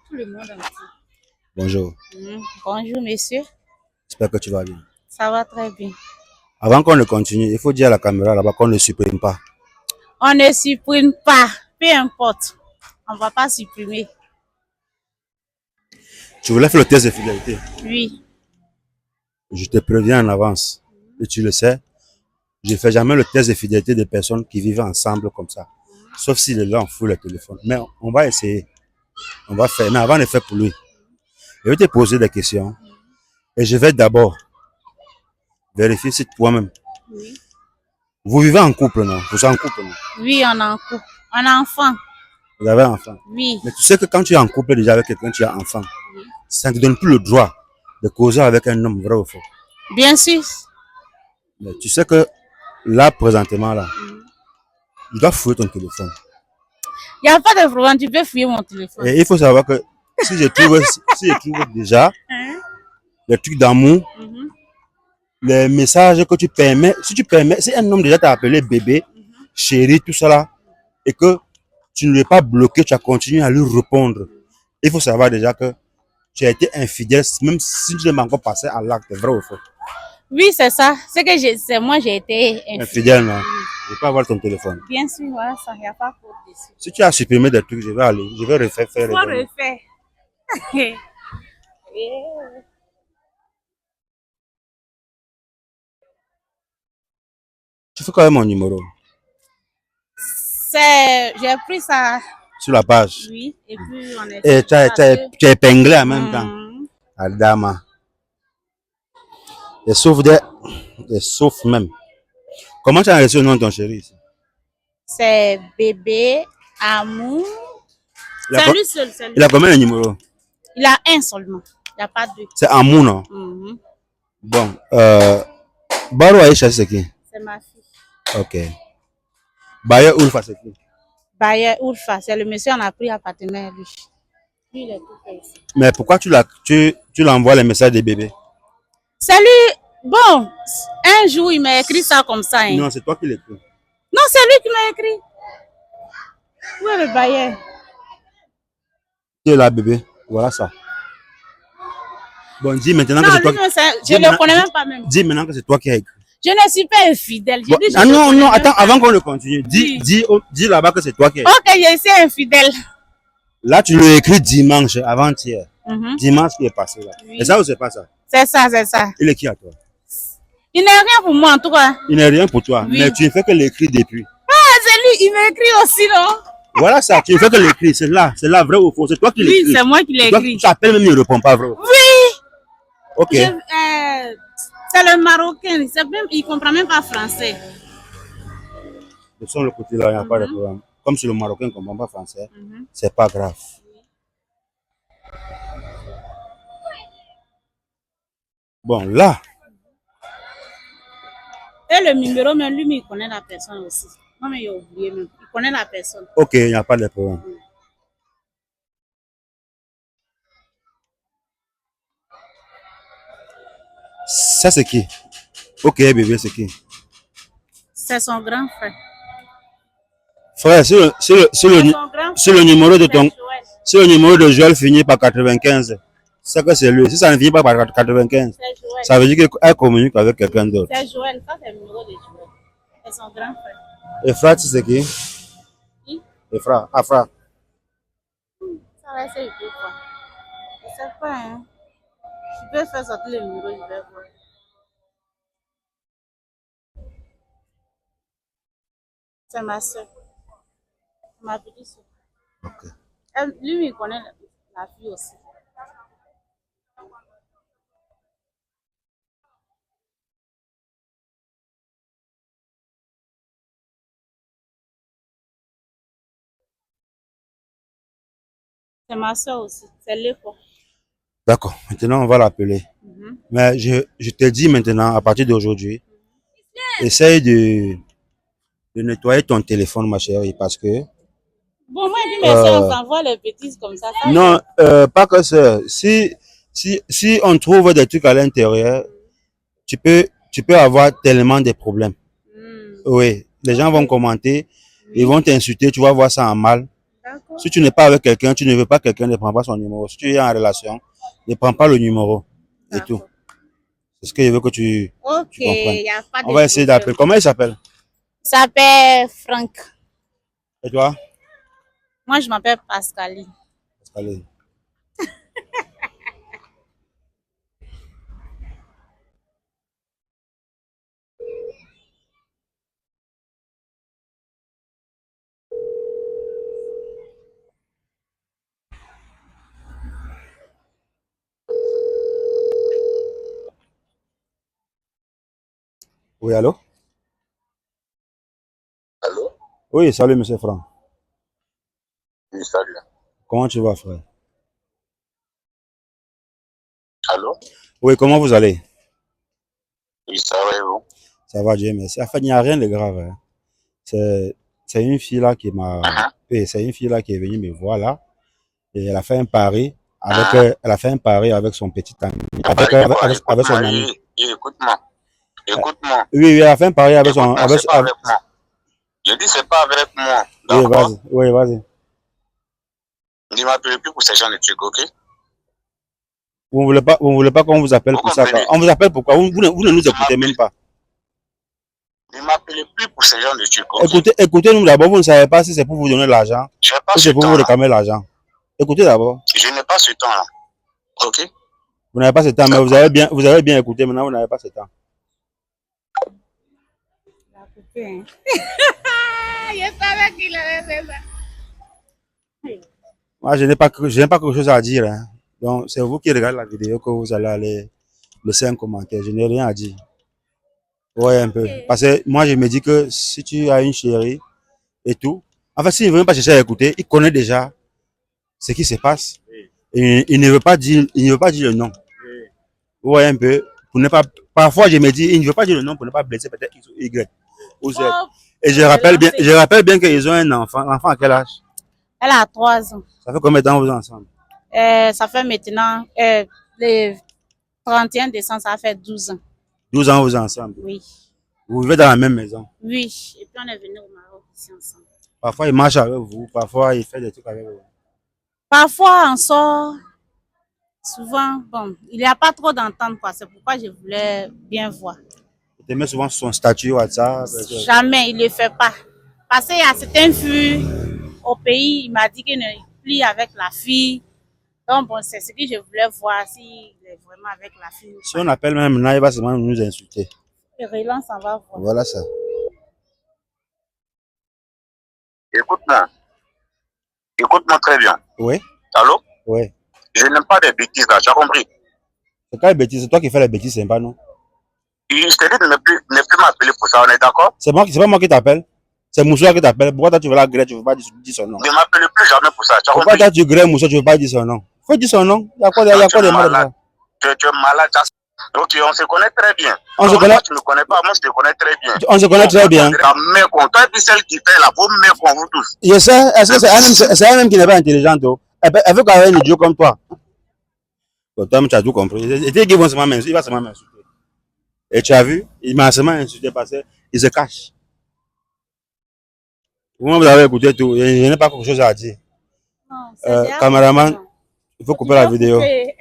tout le monde entier. Bonjour, Bonjour, monsieur. j'espère que tu vas bien. Ça va très bien. Avant qu'on ne continue, il faut dire à la caméra là-bas qu'on ne supprime pas. On ne supprime pas, peu importe. On ne va pas supprimer. Tu voulais faire le test de fidélité. Oui. Je te préviens en avance. Et tu le sais, je ne fais jamais le test de fidélité des personnes qui vivent ensemble comme ça. Sauf si les gens foutent le téléphone. Mais on va essayer. On va faire. Mais avant de faire pour lui, je vais te poser des questions. Et je vais d'abord vérifier si toi-même. Oui. Vous vivez en couple, non? Vous êtes en couple, non? Oui, on a un couple. On a un enfant. Vous avez un enfant? Oui. Mais tu sais que quand tu es en couple déjà avec quelqu'un, tu as un enfant. Oui. Ça ne te donne plus le droit de causer avec un homme, vrai ou faux. Bien sûr. Mais tu sais que là, présentement, là, je dois fouiller ton téléphone. Il n'y a pas de problème, tu peux fouiller mon téléphone. Et il faut savoir que si je trouve déjà les trucs d'amour, les messages que tu permets, si un homme déjà t'a appelé bébé, chéri, tout ça là, et que tu ne l'es pas bloqué, tu as continué à lui répondre. Il faut savoir déjà que tu as été infidèle, même si tu n'es pas encore passé à l'acte, vrai ou faux? Oui, c'est ça. C'est moi, j'ai été Infidèle, non? Je vais pas avoir ton téléphone. Bien sûr, voilà ça, il n'y a pas faute dessus. Si tu as supprimé des trucs, je vais aller, je vais refaire. Il faut refaire. Tu fais quand même mon numéro J'ai pris ça. sur la page. Oui, et puis on est. Et tu as épinglé en même temps. Adama. Et sauf même. Comment tu as reçu le nom de ton chéri ici? C'est bébé, amour. C'est lui seul. Il a combien de numéros? Il a un seulement. Il n'y a pas deux. C'est amour, non? Bon. Baro Aïcha, c'est qui? C'est ma fille. Ok. Baye Ulfa, c'est qui? Baye Ulfa, c'est le monsieur, on a pris un partenaire, lui. Lui, il est tout fait ici. Mais pourquoi tu l'envoies les messages des bébés? C'est lui. Bon, un jour, il m'a écrit ça comme ça. Hein. Non, c'est toi qui l'écris. Non, c'est lui qui m'a écrit. Où est le bailleur? Tu es là, bébé. Voilà ça. Bon, dis maintenant non, que c'est toi. Je ne le connais même pas même. Dis maintenant que c'est toi qui as écrit. Je ne suis pas infidèle. Bon, non, attends, avant qu'on le continue, dis là-bas que c'est toi qui as écrit. Ok, je suis infidèle. Là, tu l'as écrit dimanche, avant-hier. Dimanche qui est passé là. Oui. Et ça ou c'est pas ça? C'est ça, c'est ça. Il est qui à toi? Il n'est rien pour moi en tout cas. Il n'est rien pour toi, oui. Mais tu ne fais que l'écrire depuis. Ah, c'est lui, il m'écrit aussi, non? Voilà ça, tu ne fais que l'écrire, c'est là, vrai ou faux? C'est toi qui l'écris. Oui, c'est moi qui l'écris. Tu appelles même, il ne répond pas, vrai ou faux? Oui! Ok. C'est le Marocain, il ne comprend même pas français. De son le côté là, il n'y a pas de problème. Comme si le Marocain ne comprend pas français, c'est pas grave. Bon, là. Et le numéro, même lui, il connaît la personne aussi. Non, mais il a oublié même. Il connaît la personne. Ok, il n'y a pas de problème. Ça, c'est qui? Ok, bébé, c'est qui? C'est son grand frère. Frère, c'est le numéro de ton. C'est le numéro de Joël fini par 95. C'est que c'est lui. Si ça ne finit pas par 95, ça veut dire qu'elle communique avec quelqu'un d'autre. C'est Joël, ça c'est le numéro de Joël. C'est son grand frère. Et frère, c'est qui? Qui? Et frère. Ah, frère. Ça va essayer de quoi? Je sais pas, hein. Je peux faire sortir le numéro, je vais voir. C'est ma soeur. Ma petite soeur. Ok. Lui, il connaît la fille aussi. C'est ma soeur aussi. C'est l'école. D'accord. Maintenant, on va l'appeler. Mais je te dis maintenant, à partir d'aujourd'hui, essaye de nettoyer ton téléphone, ma chérie, parce que. Bon, moi, je dis, mais on s'envoie les bêtises comme ça. Non, pas que ça. Si on trouve des trucs à l'intérieur, tu peux avoir tellement de problèmes. Oui, les gens vont commenter, ils vont t'insulter, tu vas voir ça en mal. D'accord. Si tu n'es pas avec quelqu'un, tu ne veux pas quelqu'un, ne prends pas son numéro. Si tu es en relation, ne prends pas le numéro. Et tout. D'accord. C'est ce que je veux que tu Ok, comprennes. il n'y a pas On de va essayer d'appeler. problème. Comment il s'appelle? Il s'appelle Franck. Et toi? Moi, je m'appelle Pascaline. Allez. Oui, allô? Allô? Oui, salut, monsieur Franck. Oui, salut. Comment tu vas, frère? Allô? Oui, comment vous allez? Oui, ça va et vous? Ça va, Dieu merci. En fait, il n'y a rien de grave, hein. C'est une fille là qui m'a. Mhm. Oui, c'est une fille là qui est venue me voir là. Et elle a fait un pari avec, Mhm. elle a fait un pari avec son petit ami. Un Avec, pari de quoi? avec Écoute-moi, son ami. écoute-moi. Écoute-moi. Oui, oui, elle a fait un pari avec son. Écoute-moi, c'est pas avec moi. Je dis c'est pas avec moi. Oui, D'accord? vas-y. Oui, vas-y. Ne m'appelez plus pour ces gens de trucs, ok? Vous ne voulez pas qu'on vous appelle Vous pour ça, quoi. comprenez? On vous appelle pourquoi? Vous ne nous Ne écoutez même m'appelez pas. ne m'appelez plus pour ces gens de trucs, ok? Écoutez-nous d'abord. Vous ne savez pas si c'est pour vous donner l'argent Je n'ai pas ou ce c'est pour vous temps-là. réclamer l'argent. Écoutez d'abord. Je n'ai pas ce temps-là. Ok? Vous n'avez pas ce temps, mais D'accord. vous avez bien écouté. Maintenant, vous n'avez pas ce temps. Il a coupé, hein. Je savais qu'il allait faire ça. Moi, je n'ai pas quelque chose à dire, hein. Donc, c'est vous qui regardez la vidéo que vous allez aller laisser un commentaire. Je n'ai rien à dire. Ouais, un peu. Ok. Parce que moi, je me dis que si tu as une chérie et tout, en fait, s'il ne veut même pas chercher à écouter, il connaît déjà ce qui se passe. Et il ne veut pas dire, il ne veut pas dire le nom. Vous voyez un peu, pour ne pas, parfois, je me dis, il ne veut pas dire le nom pour ne pas blesser peut-être X ou Y ou Z. Oh, Et je rappelle bien qu'ils ont un enfant. L'enfant à quel âge? elle a 3 ans. Ça fait combien de temps vous êtes ensemble? Ça fait maintenant, le 31 décembre, ça fait 12 ans. 12 ans vous êtes ensemble. Oui. Vous vivez dans la même maison. Oui. Et puis on est venu au Maroc ici ensemble. Parfois, il marche avec vous, parfois, il fait des trucs avec vous. Parfois, on sort. Souvent, bon, il n'y a pas trop d'entente, quoi. C'est pourquoi je voulais bien voir. Il te met souvent son statut WhatsApp. Jamais, il ne le fait pas. Parce qu'il y a certaines filles au pays, il m'a dit qu'il ne plie avec la fille. Donc, bon, c'est ce que je voulais voir, s'il est vraiment avec la fille. Si on appelle même maintenant, il va seulement nous insulter. Et relance, on va voir. Voilà ça. Écoute-moi. Écoute-moi très bien. Oui, Allô? oui. Je n'aime pas des bêtises là, tu as compris? C'est quoi les bêtises? C'est toi qui fais les bêtises, c'est pas nous. Et je te dis de ne plus m'appeler pour ça, on est d'accord? C'est pas moi qui t'appelle. C'est Moussa qui t'appelle. Pourquoi toi tu veux la grève, tu ne veux pas dire son nom? Ne m'appelez plus jamais pour ça, tu as Pourquoi compris? toi tu grèves Moussa, tu ne veux pas dire son nom? Faut dire son nom. Il y a quoi de mal là? Tu es malade. Ok, on se connaît très bien. On se Donc, connaît. moi, tu ne me connais pas, moi je te connais très bien. On se connaît très bien. Ta mère, toi et puis celle qui fait là, vos mères qu'on vous tous. Je sais, est-ce que c'est elle-même qui n'est pas intelligente? Elle veut qu'avec un idiot comme toi. Toi, tu as tout compris. Il dit qu'il va seulement m'insulter. Et tu as vu, il m'a seulement insulté parce qu'il se cache. Vous avez écouté tout, je n'ai pas quelque chose à dire. Non, c'est déjà Caméraman, bon. il faut couper la vidéo. Couper.